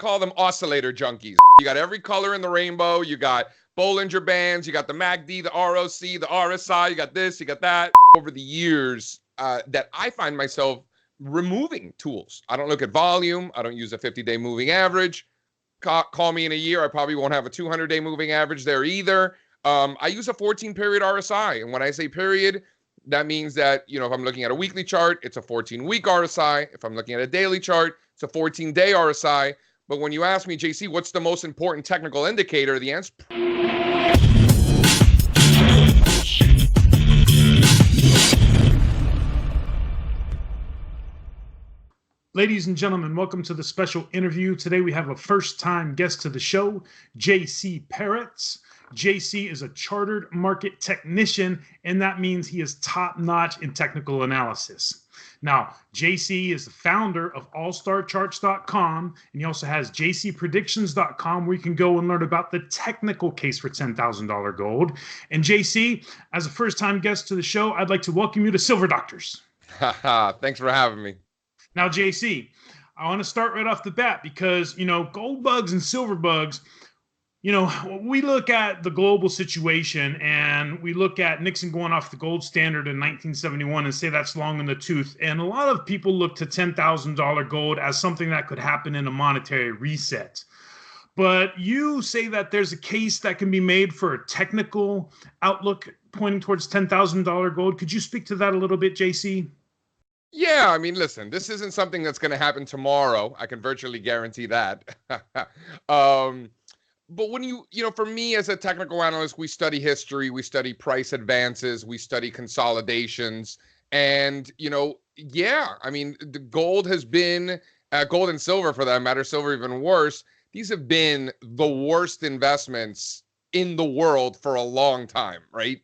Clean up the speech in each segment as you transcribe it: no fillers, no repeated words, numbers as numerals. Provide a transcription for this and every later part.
call them oscillator junkies. You got every color in the rainbow. You got Bollinger Bands. You got the MACD, the ROC, the RSI. You got this, you got that. Over the years that I find myself removing tools. I don't look at volume. I don't use a 50-day moving average. Call me in a year. I probably won't have a 200-day moving average there either. I use a 14-period RSI. And when I say period, that means that, if I'm looking at a weekly chart, it's a 14-week RSI. If I'm looking at a daily chart, it's a 14-day RSI. But when you ask me, JC, what's the most important technical indicator? The answer. Ladies and gentlemen, welcome to the special interview. Today we have a first-time guest to the show, JC Parets. JC is a chartered market technician, and that means he is top-notch in technical analysis. Now, JC is the founder of allstarcharts.com, and he also has jcpredictions.com, where you can go and learn about the technical case for $10,000 gold. And JC, as a first-time guest to the show, I'd like to welcome you to Silver Doctors. Thanks for having me. Now, JC, I want to start right off the bat because, gold bugs and silver bugs, we look at the global situation and we look at Nixon going off the gold standard in 1971 and say that's long in the tooth. And a lot of people look to $10,000 gold as something that could happen in a monetary reset. But you say that there's a case that can be made for a technical outlook pointing towards $10,000 gold. Could you speak to that a little bit, JC? Yeah, listen, this isn't something that's going to happen tomorrow. I can virtually guarantee that. But when for me as a technical analyst, we study history, we study price advances, we study consolidations. And, the gold has been, gold and silver for that matter, silver even worse. These have been the worst investments in the world for a long time, right?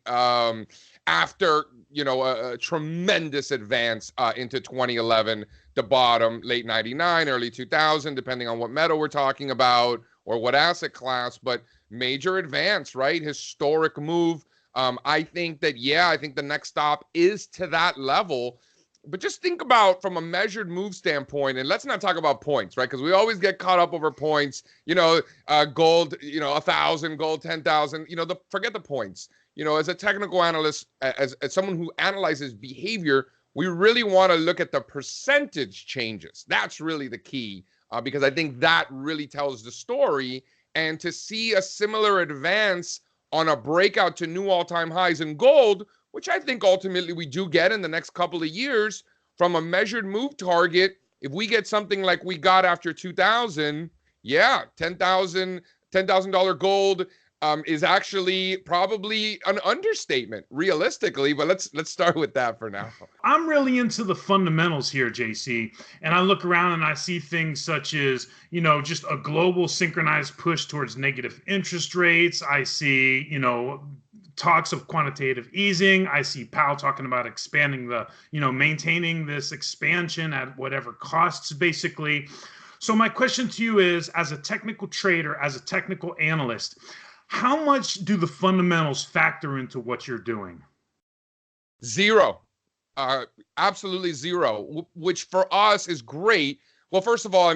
After, a tremendous advance into 2011, the bottom, late 99, early 2000, depending on what metal we're talking about or what asset class, but major advance, right? Historic move. I think the next stop is to that level. But just think about from a measured move standpoint, and let's not talk about points, right? Because we always get caught up over points, gold, 1,000, gold, 10,000, forget the points. As a technical analyst, as someone who analyzes behavior, we really want to look at the percentage changes. That's really the key, because I think that really tells the story. And to see a similar advance on a breakout to new all-time highs in gold, which I think ultimately we do get in the next couple of years from a measured move target, if we get something like we got after 2000, $10,000 gold is actually probably an understatement, realistically. But let's start with that for now. I'm really into the fundamentals here, JC, and I look around and I see things such as, just a global synchronized push towards negative interest rates. I see, talks of quantitative easing. I see Powell talking about expanding maintaining this expansion at whatever costs, basically. So my question to you is, as a technical trader, as a technical analyst, how much do the fundamentals factor into what you're doing? Zero. Absolutely zero, which for us is great. Well, first of all,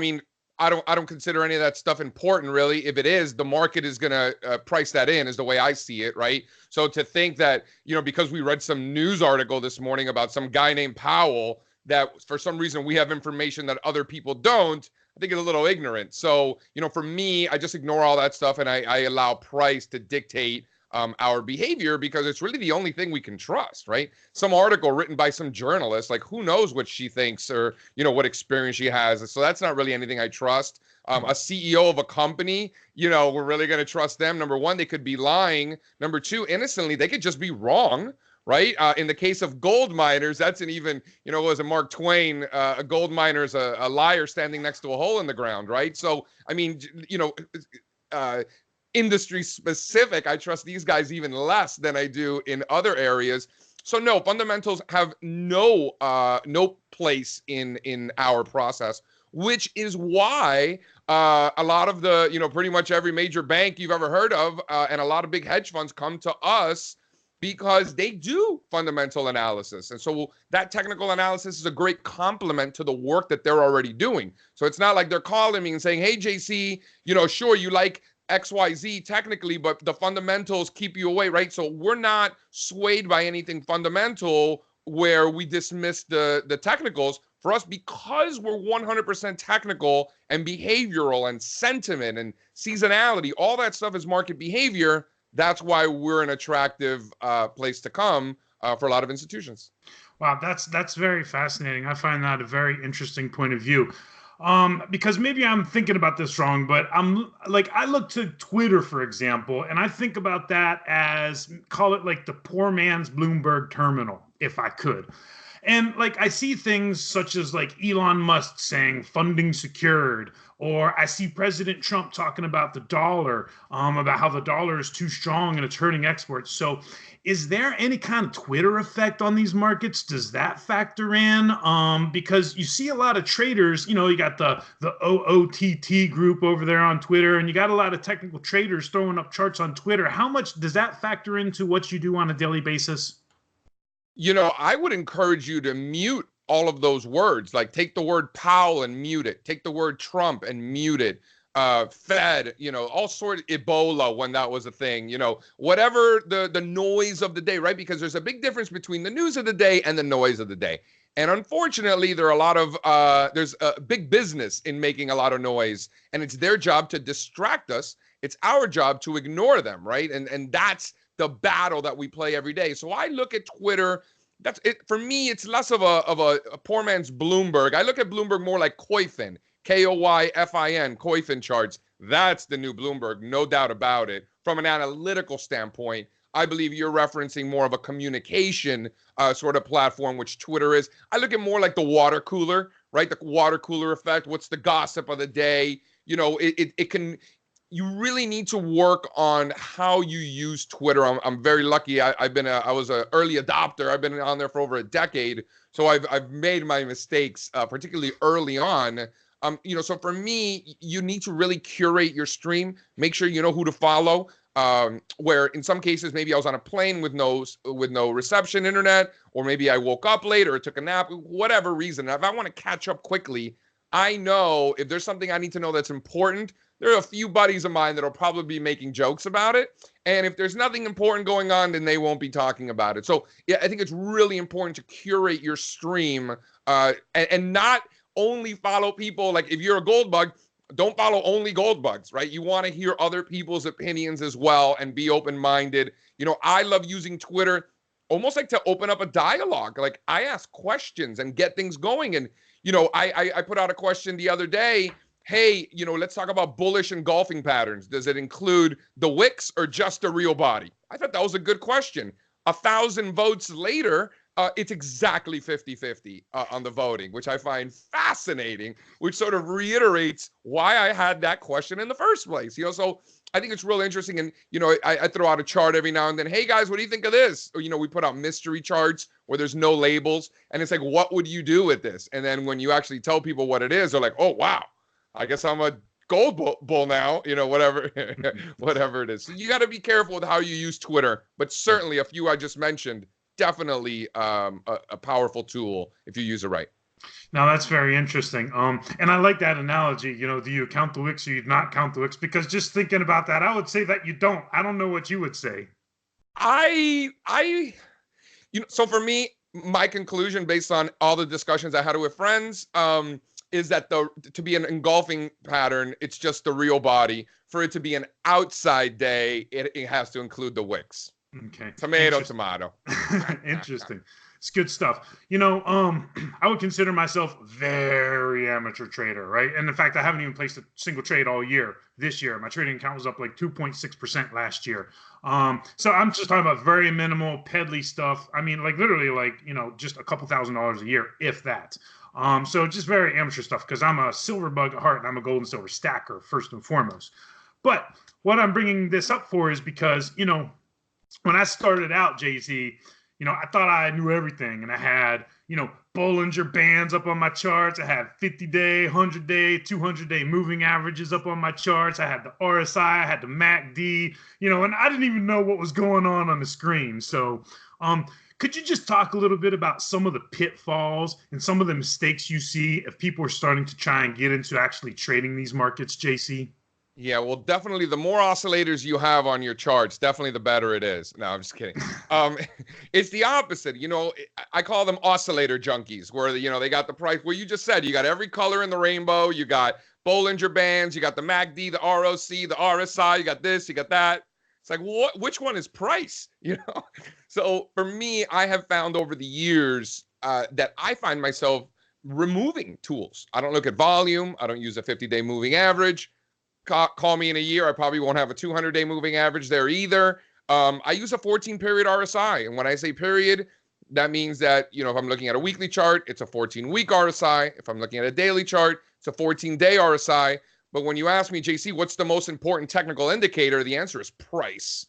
I don't consider any of that stuff important, really. If it is, the market is going to price that in, is the way I see it, right? So to think that, because we read some news article this morning about some guy named Powell, that for some reason we have information that other people don't, I think it's a little ignorant. So, for me, I just ignore all that stuff and I allow price to dictate our behavior, because it's really the only thing we can trust, right? Some article written by some journalist, like who knows what she thinks or, what experience she has. So that's not really anything I trust. A CEO of a company, we're really going to trust them. Number one, they could be lying. Number two, innocently, they could just be wrong. Right. In the case of gold miners, that's an even, was a Mark Twain, a gold miner is a liar standing next to a hole in the ground. Right. So, industry specific, I trust these guys even less than I do in other areas. So no, fundamentals have no place in our process, which is why a lot of the, pretty much every major bank you've ever heard of and a lot of big hedge funds come to us because they do fundamental analysis. And so that technical analysis is a great complement to the work that they're already doing. So it's not like they're calling me and saying, hey, JC, sure, you like XYZ technically, but the fundamentals keep you away, right? So we're not swayed by anything fundamental where we dismiss the technicals. For us, because we're 100% technical and behavioral and sentiment and seasonality, all that stuff is market behavior. That's why we're an attractive place to come for a lot of institutions. Wow, that's very fascinating. I find that a very interesting point of view. Because maybe I'm thinking about this wrong, but I look to Twitter, for example, and I think about that as, call it like the poor man's Bloomberg terminal, if I could. And like I see things such as like Elon Musk saying funding secured, or I see President Trump talking about the dollar, about how the dollar is too strong and it's hurting exports. So is there any kind of Twitter effect on these markets? Does that factor in? Because you see a lot of traders, you got the OOTT group over there on Twitter, and you got a lot of technical traders throwing up charts on Twitter. How much does that factor into what you do on a daily basis? I would encourage you to mute all of those words. Like take the word Powell and mute it. Take the word Trump and mute it. Fed, all sorts of Ebola when that was a thing, whatever the noise of the day, right? Because there's a big difference between the news of the day and the noise of the day. And unfortunately, there are a lot of, there's a big business in making a lot of noise, and it's their job to distract us. It's our job to ignore them, right? And that's the battle that we play every day. So I look at Twitter. That's it for me. It's less of a poor man's Bloomberg. I look at Bloomberg more like Koyfin, Koyfin, Koyfin charts. That's the new Bloomberg, no doubt about it. From an analytical standpoint, I believe you're referencing more of a communication sort of platform, which Twitter is. I look at more like the water cooler, right? The water cooler effect. What's the gossip of the day? It can. You really need to work on how you use Twitter. I'm very lucky. I was an early adopter. I've been on there for over a decade, so I've made my mistakes, particularly early on. So for me, you need to really curate your stream. Make sure you know who to follow. Where in some cases maybe I was on a plane with no reception internet, or maybe I woke up late or took a nap, whatever reason. If I want to catch up quickly, I know if there's something I need to know that's important, there are a few buddies of mine that'll probably be making jokes about it. And if there's nothing important going on, then they won't be talking about it. So yeah, I think it's really important to curate your stream and not only follow people. Like if you're a gold bug, don't follow only gold bugs, right? You want to hear other people's opinions as well and be open-minded. I love using Twitter almost like to open up a dialogue. Like I ask questions and get things going. And, I put out a question the other day. Hey, let's talk about bullish engulfing patterns. Does it include the wicks or just the real body? I thought that was a good question. 1,000 votes later, it's exactly 50-50 on the voting, which I find fascinating, which sort of reiterates why I had that question in the first place. So I think it's real interesting. And, I throw out a chart every now and then. Hey, guys, what do you think of this? Or, we put out mystery charts where there's no labels. And it's like, what would you do with this? And then when you actually tell people what it is, they're like, oh, wow, I guess I'm a gold bull now, whatever, whatever it is. So you got to be careful with how you use Twitter. But certainly a few I just mentioned, definitely a powerful tool if you use it right. Now that's very interesting. And I like that analogy. Do you count the wicks or you not count the wicks? Because just thinking about that, I would say that you don't. I don't know what you would say. So for me, my conclusion based on all the discussions I had with friends, is that to be an engulfing pattern, it's just the real body. For it to be an outside day, it has to include the wicks. Okay. Tomato. Interesting. It's good stuff. I would consider myself very amateur trader, right? And in fact, I haven't even placed a single trade all year. This year, my trading account was up like 2.6% last year. So I'm just talking about very minimal peddly stuff. I mean, like literally just a couple $1,000s a year, if that. So just very amateur stuff because I'm a silver bug at heart and I'm a gold and silver stacker first and foremost. But what I'm bringing this up for is because, when I started out, JC, I thought I knew everything and I had, Bollinger Bands up on my charts. I had 50-day, 100-day, 200-day moving averages up on my charts. I had the RSI, I had the MACD, and I didn't even know what was going on the screen. So, could you just talk a little bit about some of the pitfalls and some of the mistakes you see if people are starting to try and get into actually trading these markets, JC? Yeah, well, definitely the more oscillators you have on your charts, definitely the better it is. No, I'm just kidding. It's the opposite. I call them oscillator junkies, where they got the price. Well, you just said you got every color in the rainbow. You got Bollinger Bands, you got the MACD, the ROC, the RSI. You got this, you got that. It's like, which one is price? So for me, I have found over the years that I find myself removing tools. I don't look at volume. I don't use a 50-day moving average. Call me in a year, I probably won't have a 200-day moving average there either. I use a 14-period RSI. And when I say period, that means that, if I'm looking at a weekly chart, it's a 14-week RSI. If I'm looking at a daily chart, it's a 14-day RSI. But when you ask me, JC, what's the most important technical indicator? The answer is price.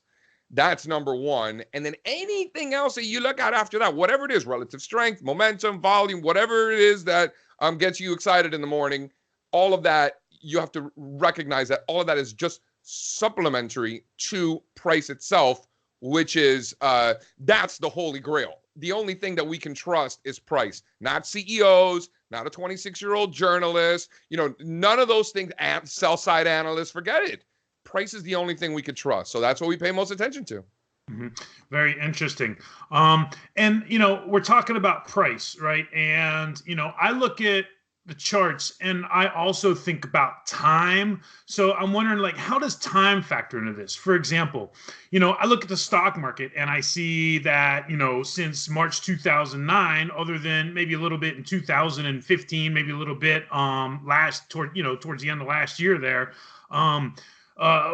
That's number one. And then anything else that you look at after that, whatever it is, relative strength, momentum, volume, whatever it is that gets you excited in the morning, all of that, you have to recognize that all of that is just supplementary to price itself, which is that's the holy grail. The only thing that we can trust is price, not CEOs, not a 26-year-old journalist, none of those things, sell side analysts, forget it. Price is the only thing we could trust. So that's what we pay most attention to. Mm-hmm. Very interesting. And, we're talking about price, right? And, I look at the charts and I also think about time. So I'm wondering, how does time factor into this? For example, I look at the stock market and I see that, since March 2009, other than maybe a little bit in 2015, maybe a little bit towards the end of last year there,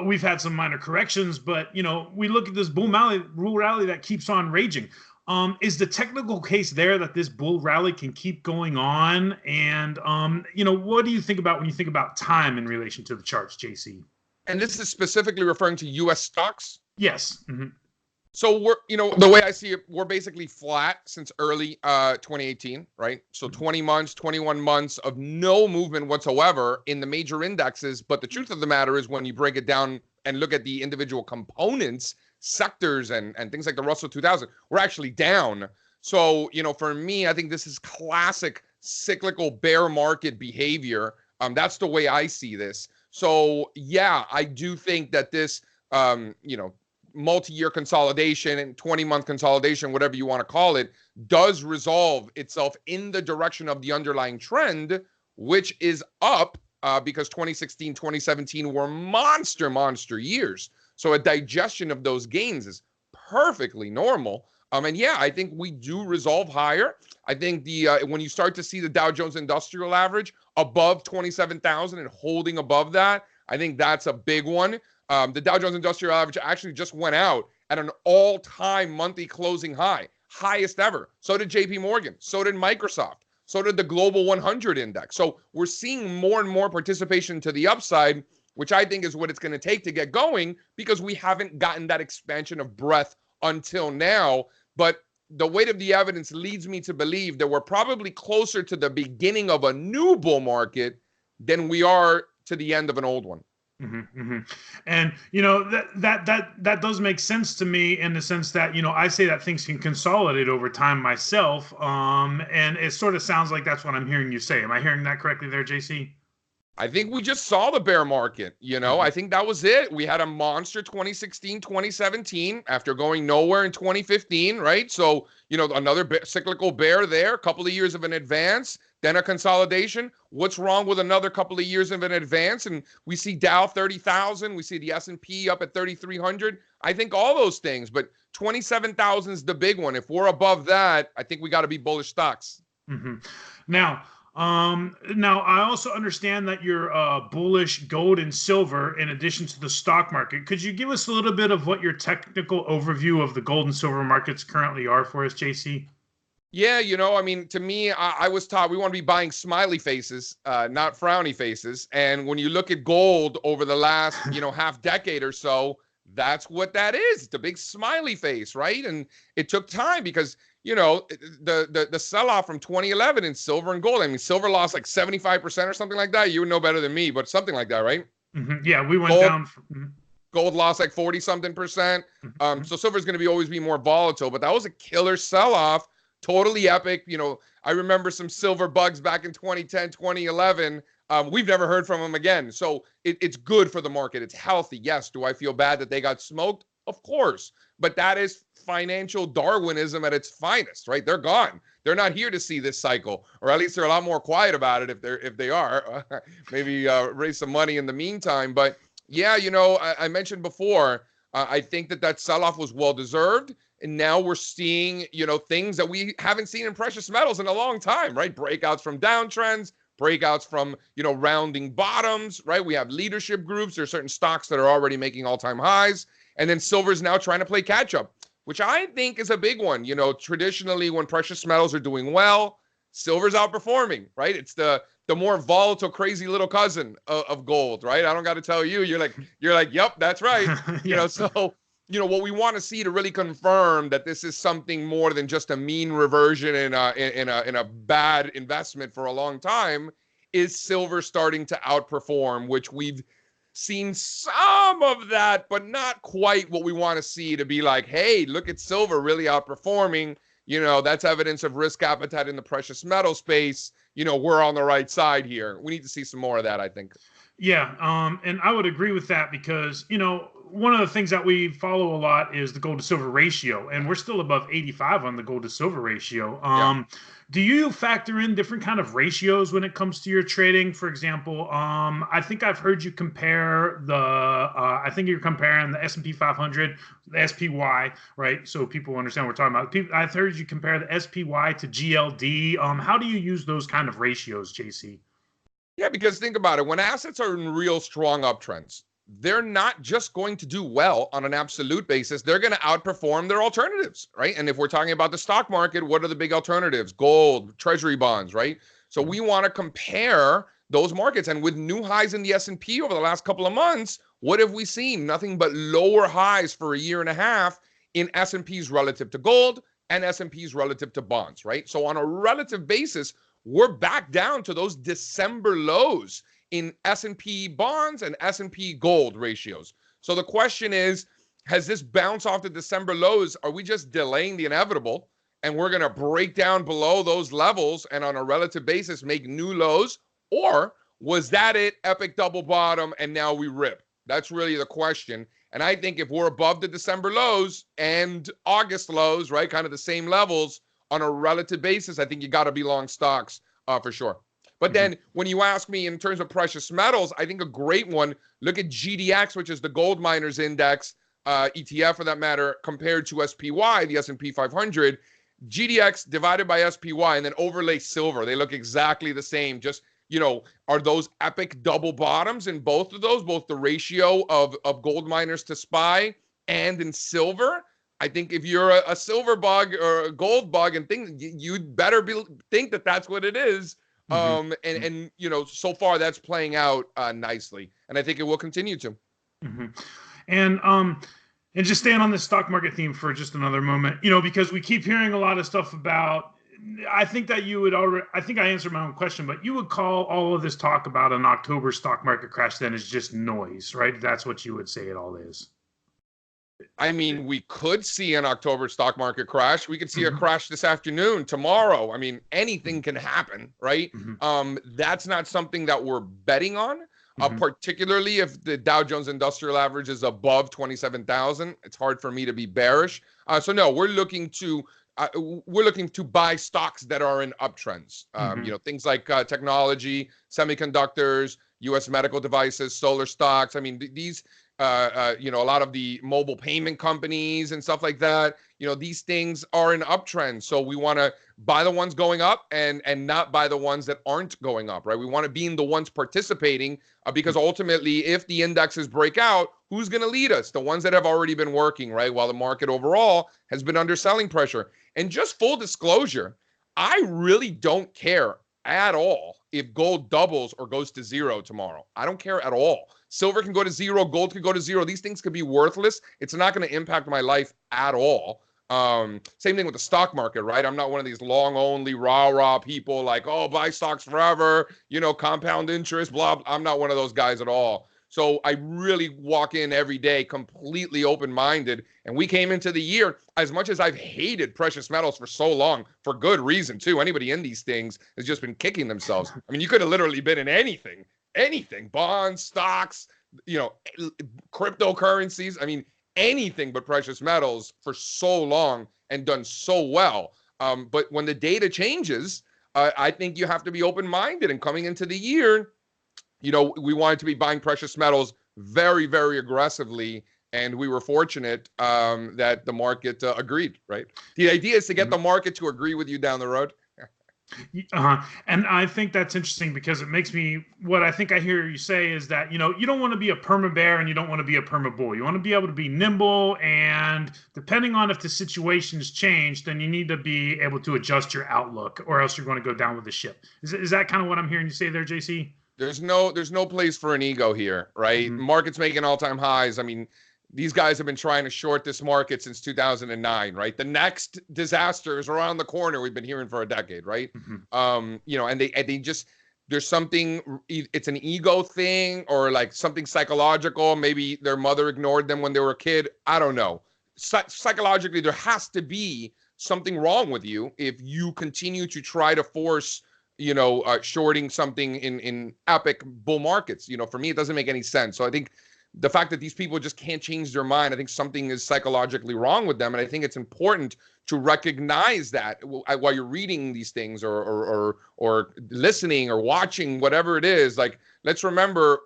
we've had some minor corrections, but we look at this bull rally that keeps on raging. Is the technical case there that this bull rally can keep going on? And what do you think about when you think about time in relation to the charts, JC? And this is specifically referring to U.S. stocks? Yes. Mm-hmm. So we're, the way I see it, we're basically flat since early 2018, right? So 20 months, 21 months of no movement whatsoever in the major indexes. But the truth of the matter is when you break it down and look at the individual components, sectors and things like the Russell 2000, we're actually down. So, for me, I think this is classic cyclical bear market behavior. That's the way I see this. So, yeah, I do think that this, multi-year consolidation and 20-month consolidation, whatever you want to call it, does resolve itself in the direction of the underlying trend, which is up because 2016, 2017 were monster years. So a digestion of those gains is perfectly normal. And yeah, I think we do resolve higher. I think when you start to see the Dow Jones Industrial Average above 27,000 and holding above that, I think that's a big one. The Dow Jones Industrial Average actually just went out at an all-time monthly closing high, highest ever. So did JP Morgan. So did Microsoft. So did the Global 100 Index. So we're seeing more and more participation to the upside, which I think is what it's going to take to get going because we haven't gotten that expansion of breadth until now. But the weight of the evidence leads me to believe that we're probably closer to the beginning of a new bull market than we are to the end of an old one. Mm-hmm, mm-hmm. And that does make sense to me in the sense that I say that things can consolidate over time myself, and it sort of sounds like that's what I'm hearing you say. Am I hearing that correctly there, JC? I think we just saw the bear market, I think that was it. We had a monster 2016, 2017 after going nowhere in 2015, right? So, another cyclical bear there, a couple of years of an advance, then a consolidation. What's wrong with another couple of years of an advance? And we see Dow 30,000, we see the S&P up at 3,300. I think all those things, but 27,000 is the big one. If we're above that, I think we got to be bullish stocks. Mm-hmm. Now, I also understand that you're bullish gold and silver in addition to the stock market. Could you give us a little bit of what your technical overview of the gold and silver markets currently are for us, JC? Yeah, to me, I was taught we want to be buying smiley faces, not frowny faces. And when you look at gold over the last, half decade or so, That's what that is. It's a big smiley face, right? And it took time because, you know, the sell-off from 2011 in silver and gold. I mean, silver lost like 75% or something like that. You would know better than me, but something like that, right? Yeah, we went Gold, down. gold lost like 40 something percent. Mhm. So silver is going to be always be more volatile, but that was a killer sell-off, totally epic. You know, I remember some silver bugs back in 2010, 2011. We've never heard from them again. So it's good for the market. It's healthy. Yes. Do I feel bad that they got smoked? Of course. But that is financial Darwinism at its finest, right? They're gone. They're not here to see this cycle, or at least they're a lot more quiet about it if they are. Maybe raise some money in the meantime. But yeah, you know, I mentioned before, I think that sell-off was well-deserved. And now we're seeing, you know, things that we haven't seen in precious metals in a long time, right? Breakouts from downtrends, breakouts from, you know, rounding bottoms, right? We have leadership groups. There are certain stocks that are already making all-time highs. And then silver's now trying to play catch-up, which I think is a big one. You know, traditionally when precious metals are doing well, silver's outperforming, right? It's the more volatile, crazy little cousin of gold, right? I don't got to tell you. You're like, yep, that's right. You know, so you know what we want to see to really confirm that this is something more than just a mean reversion in a bad investment for a long time is silver starting to outperform, which we've seen some of that, but not quite what we want to see to be like, hey, look at silver really outperforming. You know, that's evidence of risk appetite in the precious metal space. You know, we're on the right side here. We need to see some more of that, I think. Yeah, and I would agree with that because, you know, one of the things that we follow a lot is the gold to silver ratio, and we're still above 85 on the gold to silver ratio. Do you factor in different kind of ratios when it comes to your trading? For example, I think I've heard you compare I think you're comparing the S&P 500, the SPY, right? So people understand what we're talking about. I've heard you compare the SPY to GLD. How do you use those kind of ratios, JC? Yeah, because think about it. When assets are in real strong uptrends, they're not just going to do well on an absolute basis. They're going to outperform their alternatives, right? And if we're talking about the stock market, what are the big alternatives? Gold, treasury bonds, right? So we want to compare those markets. And with new highs in the S&P over the last couple of months, what have we seen? Nothing but lower highs for a year and a half in S&Ps relative to gold and S&Ps relative to bonds, right? So on a relative basis, we're back down to those December lows in S&P bonds and S&P gold ratios. So the question is, has this bounce off the December lows? Are we just delaying the inevitable and we're going to break down below those levels and on a relative basis make new lows? Or was that it, epic double bottom, and now we rip? That's really the question. And I think if we're above the December lows and August lows, right, kind of the same levels on a relative basis, I think you got to be long stocks for sure. But then when you ask me in terms of precious metals, I think a great one, look at GDX, which is the gold miners index, ETF for that matter, compared to SPY, the S&P 500. GDX divided by SPY and then overlay silver. They look exactly the same. Just, you know, are those epic double bottoms in both of those, both the ratio of gold miners to SPY and in silver? I think if you're a silver bug or a gold bug and think, you'd better think that that's what it is. And you know, so far that's playing out nicely, and I think it will continue to. And just staying on this stock market theme for just another moment, you know, because we keep hearing a lot of stuff about. I think that you would already. I think I answered my own question, but you would call all of this talk about an October stock market crash then is just noise, right? That's what you would say it all is. I mean, we could see an October stock market crash. We could see a crash this afternoon, tomorrow. I mean, anything can happen, right? That's not something that we're betting on, particularly if the Dow Jones Industrial Average is above 27,000. It's hard for me to be bearish. So no, we're looking to buy stocks that are in uptrends. You know, things like technology, semiconductors, U.S. medical devices, solar stocks. I mean, these. You know, a lot of the mobile payment companies and stuff like that, you know, these things are in uptrends. So we want to buy the ones going up and not buy the ones that aren't going up, right? We want to be in the ones participating because ultimately, if the indexes break out, who's going to lead us? The ones that have already been working, right? While the market overall has been under selling pressure. And just full disclosure, I really don't care at all if gold doubles or goes to zero tomorrow. I don't care at all. Silver can go to zero, gold can go to zero. These things could be worthless. It's not going to impact my life at all. Same thing with the stock market, right? I'm not one of these long only rah people like, oh, buy stocks forever, compound interest, blah, blah. I'm not one of those guys at all. So I really walk in every day completely open-minded. And we came into the year, as much as I've hated precious metals for so long, for good reason too. Anybody in these things has just been kicking themselves. I mean, you could have literally been in anything, bonds, stocks, cryptocurrencies. I mean, anything but precious metals for so long and done so well. But when the data changes, I think you have to be open-minded. And coming into the year, we wanted to be buying precious metals very, very aggressively. And we were fortunate that the market agreed, right? The idea is to get the market to agree with you down the road. And I think that's interesting because it makes me, what I think I hear you say is that, you don't want to be a perma bear and you don't want to be a perma bull. You want to be able to be nimble, and depending on if the situation's changed, then you need to be able to adjust your outlook, or else you're going to go down with the ship. Is that kind of what I'm hearing you say there, JC? There's no place for an ego here, right? Mm-hmm. Market's making all-time highs. I mean, these guys have been trying to short this market since 2009, right? The next disaster is around the corner. We've been hearing for a decade, right? Mm-hmm. And they just, there's something, it's an ego thing or like something psychological. Maybe their mother ignored them when they were a kid. I don't know. Psychologically, there has to be something wrong with you if you continue to try to force shorting something in epic bull markets. For me, it doesn't make any sense. So I think the fact that these people just can't change their mind, I think something is psychologically wrong with them. And I think it's important to recognize that while you're reading these things or listening or watching, whatever it is. Like, let's remember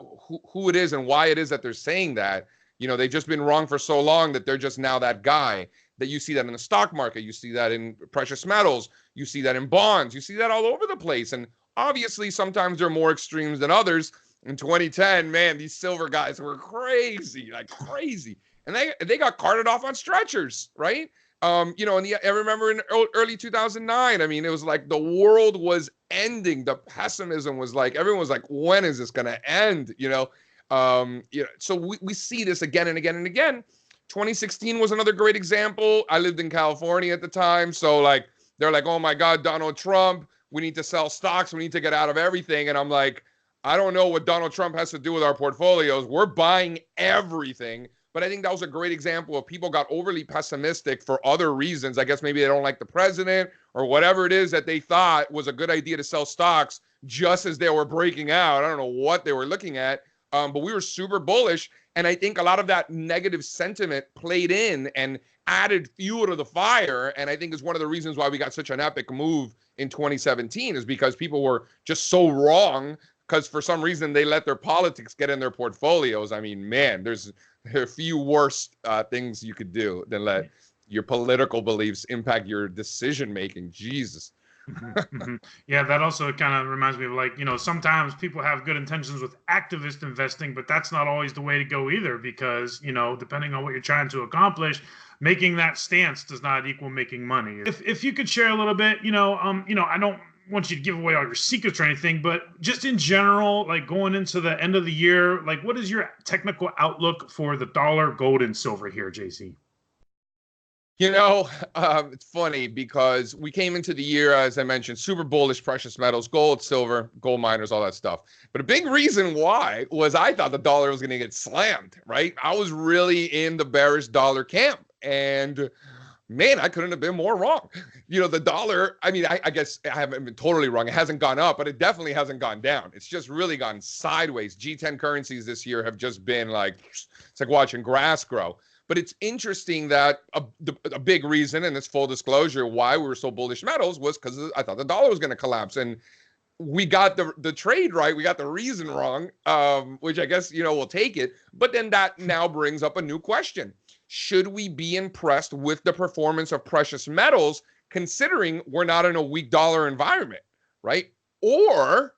who it is and why it is that they're saying that. They've just been wrong for so long that they're just now that guy. That you see that in the stock market, you see that in precious metals, you see that in bonds, you see that all over the place. And obviously, sometimes there are more extremes than others. In 2010, man, these silver guys were crazy, like crazy. And they got carted off on stretchers, right? I remember in early 2009, I mean, it was like the world was ending. The pessimism was like, everyone was like, when is this going to end? So we see this again and again and again. 2016 was another great example. I lived in California at the time. So like, they're like, oh my God, Donald Trump, we need to sell stocks. We need to get out of everything. And I'm like, I don't know what Donald Trump has to do with our portfolios. We're buying everything. But I think that was a great example of people got overly pessimistic for other reasons. I guess maybe they don't like the president or whatever it is that they thought was a good idea to sell stocks just as they were breaking out. I don't know what they were looking at, but we were super bullish. And I think a lot of that negative sentiment played in and added fuel to the fire. And I think is one of the reasons why we got such an epic move in 2017 is because people were just so wrong because for some reason they let their politics get in their portfolios. I mean, man, there are a few worse things you could do than let your political beliefs impact your decision-making. Jesus. Yeah, that also kind of reminds me of like, sometimes people have good intentions with activist investing, but that's not always the way to go either because, depending on what you're trying to accomplish, making that stance does not equal making money. If you could share a little bit, I don't want you to give away all your secrets or anything, but just in general, like going into the end of the year, like what is your technical outlook for the dollar, gold, and silver here, JC? It's funny because we came into the year, as I mentioned, super bullish, precious metals, gold, silver, gold miners, all that stuff. But a big reason why was I thought the dollar was going to get slammed, right? I was really in the bearish dollar camp. And man, I couldn't have been more wrong. The dollar, I mean, I guess I haven't been totally wrong. It hasn't gone up, but it definitely hasn't gone down. It's just really gone sideways. G10 currencies this year have just been like, it's like watching grass grow. But it's interesting that a big reason, and it's full disclosure, why we were so bullish metals was because I thought the dollar was going to collapse. And we got the trade right. We got the reason wrong, which I guess, we'll take it. But then that now brings up a new question. Should we be impressed with the performance of precious metals, considering we're not in a weak dollar environment, right? Or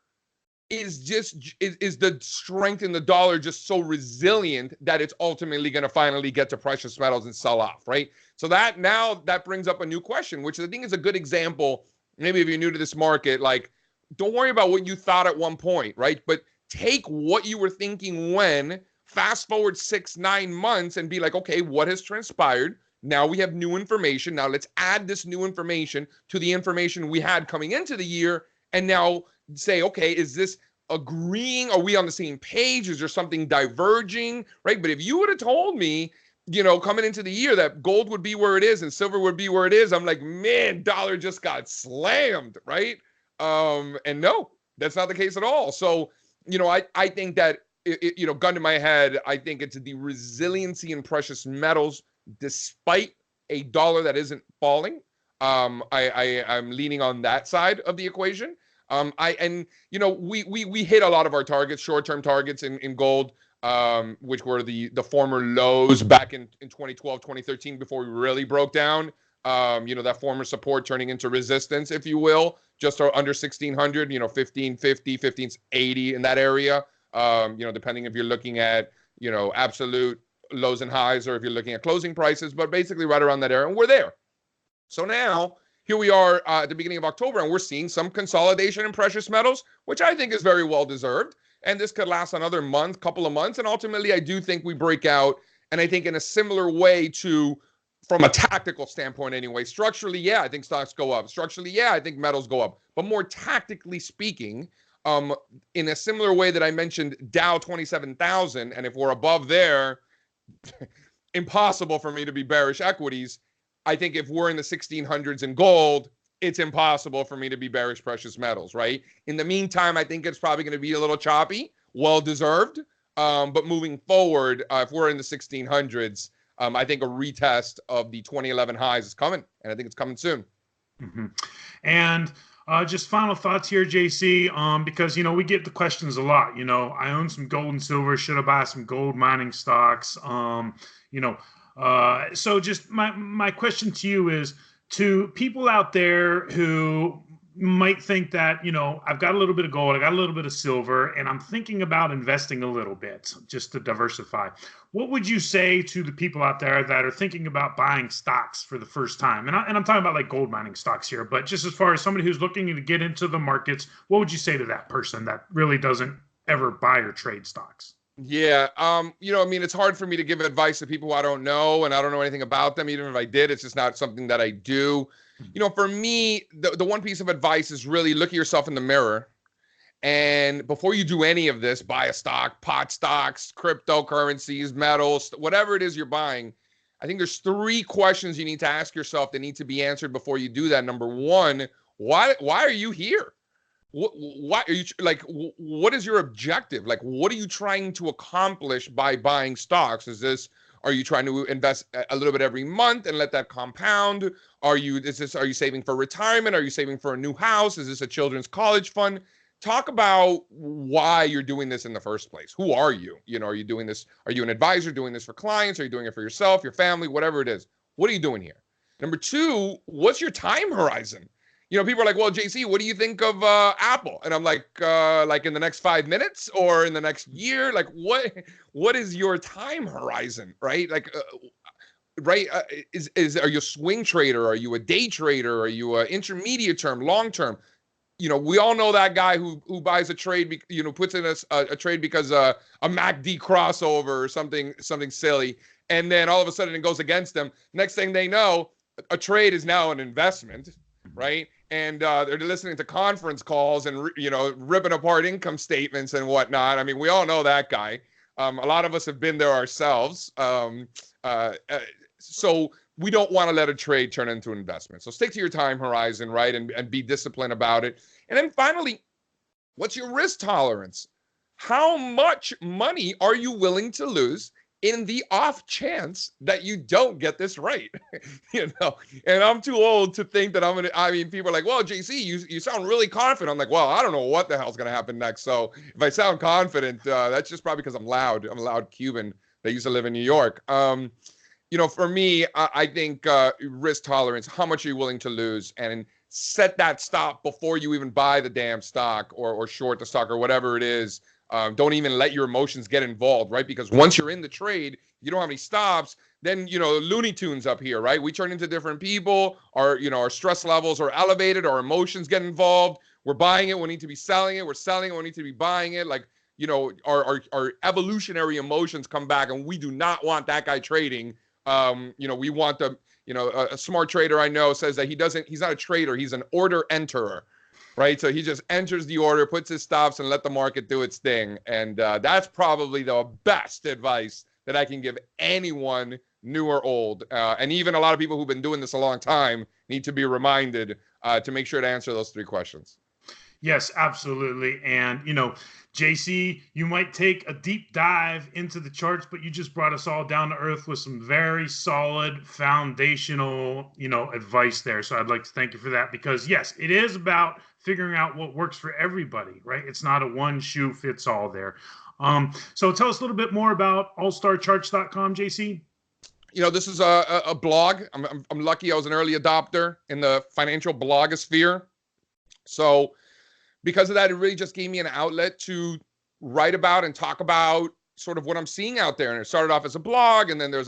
is the strength in the dollar just so resilient that it's ultimately going to finally get to precious metals and sell off, right? So that brings up a new question, which I think is a good example. Maybe if you're new to this market, like don't worry about what you thought at one point, right? But take what you were thinking when, fast forward 6-9 months and be like, okay, what has transpired? Now we have new information. Now let's add this new information to the information we had coming into the year. And now say, okay, is this agreeing? Are we on the same page? Is there something diverging, right? But if you would have told me, coming into the year that gold would be where it is and silver would be where it is, I'm like, man, dollar just got slammed, right? And no, that's not the case at all. So, I think that, gun to my head, I think it's the resiliency in precious metals, despite a dollar that isn't falling. I'm leaning on that side of the equation. We hit a lot of our targets, short-term targets in gold, which were the former lows back in 2012, 2013, before we really broke down. That former support turning into resistance, if you will, just under 1600, 1550, 1580 in that area. Depending if you're looking at, absolute lows and highs or if you're looking at closing prices, but basically right around that area. And we're there. So now here we are at the beginning of October, and we're seeing some consolidation in precious metals, which I think is very well deserved. And this could last another month, couple of months. And ultimately, I do think we break out. And I think in a similar way to, from a tactical standpoint anyway, structurally, yeah, I think stocks go up. Structurally, yeah, I think metals go up. But more tactically speaking, in a similar way that I mentioned Dow 27,000, and if we're above there, impossible for me to be bearish equities. I think if we're in the 1600s in gold, it's impossible for me to be bearish precious metals, right? In the meantime, I think it's probably going to be a little choppy, well-deserved. But moving forward, if we're in the 1600s, I think a retest of the 2011 highs is coming, and I think it's coming soon. Mm-hmm. And just final thoughts here, JC, because, we get the questions a lot. I own some gold and silver. Should I buy some gold mining stocks? So just my question to you is, to people out there who might think that, I've got a little bit of gold, I got a little bit of silver, and I'm thinking about investing a little bit just to diversify. What would you say to the people out there that are thinking about buying stocks for the first time? And I'm talking about like gold mining stocks here, but just as far as somebody who's looking to get into the markets, what would you say to that person that really doesn't ever buy or trade stocks? Yeah. It's hard for me to give advice to people who I don't know, and I don't know anything about them. Even if I did, it's just not something that I do. For me, the one piece of advice is really look at yourself in the mirror. And before you do any of this, buy a stock, pot stocks, cryptocurrencies, metals, whatever it is you're buying. I think there's 3 questions you need to ask yourself that need to be answered before you do that. Number 1, why are you here? Why are you what is your objective? Like, what are you trying to accomplish by buying stocks? Are you trying to invest a little bit every month and let that compound? Are you saving for retirement? Are you saving for a new house? Is this a children's college fund? Talk about why you're doing this in the first place. Who are you? Are you doing this? Are you an advisor doing this for clients? Are you doing it for yourself, your family, whatever it is? What are you doing here? Number 2, what's your time horizon? People are like, well, JC, what do you think of Apple? And I'm like in the next 5 minutes or in the next year? Like, what is your time horizon, right? Like, right? Are you a swing trader? Are you a day trader? Are you an intermediate term, long term? We all know that guy who buys a trade, puts in a trade because a MACD crossover or something silly, and then all of a sudden it goes against them. Next thing they know, a trade is now an investment, right? And they're listening to conference calls and ripping apart income statements and whatnot. I mean, we all know that guy. A lot of us have been there ourselves. So we don't want to let a trade turn into an investment. So stick to your time horizon, right? And be disciplined about it. And then finally, what's your risk tolerance? How much money are you willing to lose in the off chance that you don't get this right? And I'm too old to think that people are like, well, JC, you sound really confident. I'm like, well, I don't know what the hell's going to happen next. So if I sound confident, that's just probably because I'm loud. I'm a loud Cuban that used to live in New York. For me, I think risk tolerance, how much are you willing to lose, and set that stop before you even buy the damn stock or short the stock or whatever it is. Don't even let your emotions get involved, right? Because once you're in the trade, you don't have any stops, then, Looney Tunes up here, right? We turn into different people. Our stress levels are elevated. Our emotions get involved. we're buying it, we need to be selling it. We're selling it, we need to be buying it. Like, you know, our evolutionary emotions come back, and we do not want that guy trading. You know, we want the, you know, a smart trader I know says that he's not a trader, he's an order enterer, right? So he just enters the order, puts his stops, and let the market do its thing. And that's probably the best advice that I can give anyone, new or old. And even a lot of people who've been doing this a long time need to be reminded to make sure to answer those 3 questions. Yes, absolutely. And, you know, JC, you might take a deep dive into the charts, but you just brought us all down to earth with some very solid foundational, you know, advice there. So I'd like to thank you for that, because yes, it is about figuring out what works for everybody, right? It's not a one shoe fits all there. So tell us a little bit more about allstarcharts.com, JC. You know, this is a blog. I'm lucky I was an early adopter in the financial blogosphere. So because of that, it really just gave me an outlet to write about and talk about sort of what I'm seeing out there. And it started off as a blog, and then I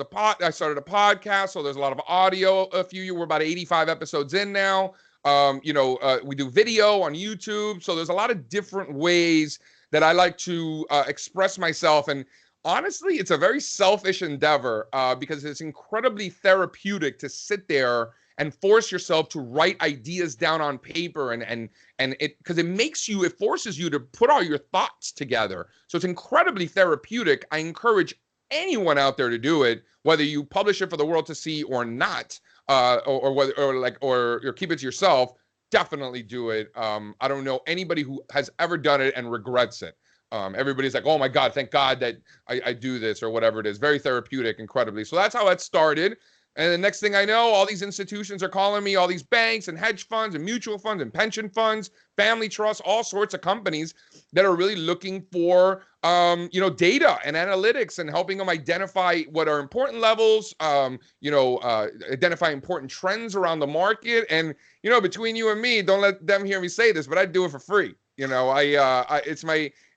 started a podcast. So there's a lot of audio. We're about 85 episodes in now. You know, we do video on YouTube. So there's a lot of different ways that I like to express myself. And honestly, it's a very selfish endeavor because it's incredibly therapeutic to sit there and force yourself to write ideas down on paper, and it, because it forces you to put all your thoughts together. So it's incredibly therapeutic. I encourage anyone out there to do it, whether you publish it for the world to see or not, or keep it to yourself. Definitely do it. I don't know anybody who has ever done it and regrets it. Everybody's like, oh my God, thank God that I do this, or whatever it is. Very therapeutic, incredibly. So that's how that started. And the next thing I know, all these institutions are calling me, all these banks and hedge funds and mutual funds and pension funds, family trusts, all sorts of companies that are really looking for, you know, data and analytics, and helping them identify what are important levels, identify important trends around the market. And, you know, between you and me, don't let them hear me say this, but I do it for free. You know,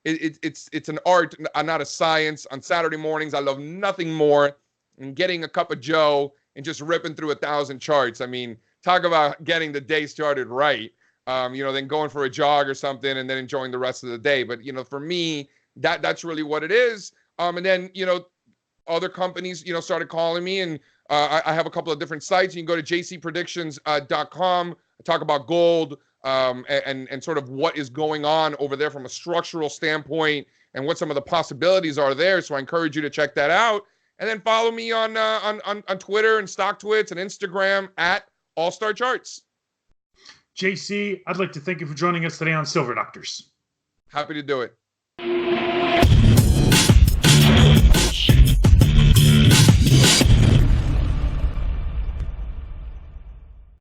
it's an art, not a science. On Saturday mornings, I love nothing more than getting a cup of Joe and just ripping through 1,000 charts. I mean, talk about getting the day started right. You know, then going for a jog or something, and then enjoying the rest of the day. But, you know, for me, that's really what it is. And then, you know, other companies, you know, started calling me, and I have a couple of different sites. You can go to jcpredictions.com. I talk about gold, and sort of what is going on over there from a structural standpoint, and what some of the possibilities are there. So I encourage you to check that out. And then follow me on Twitter and StockTwits and Instagram at All-Star Charts. JC, I'd like to thank you for joining us today on Silver Doctors. Happy to do it.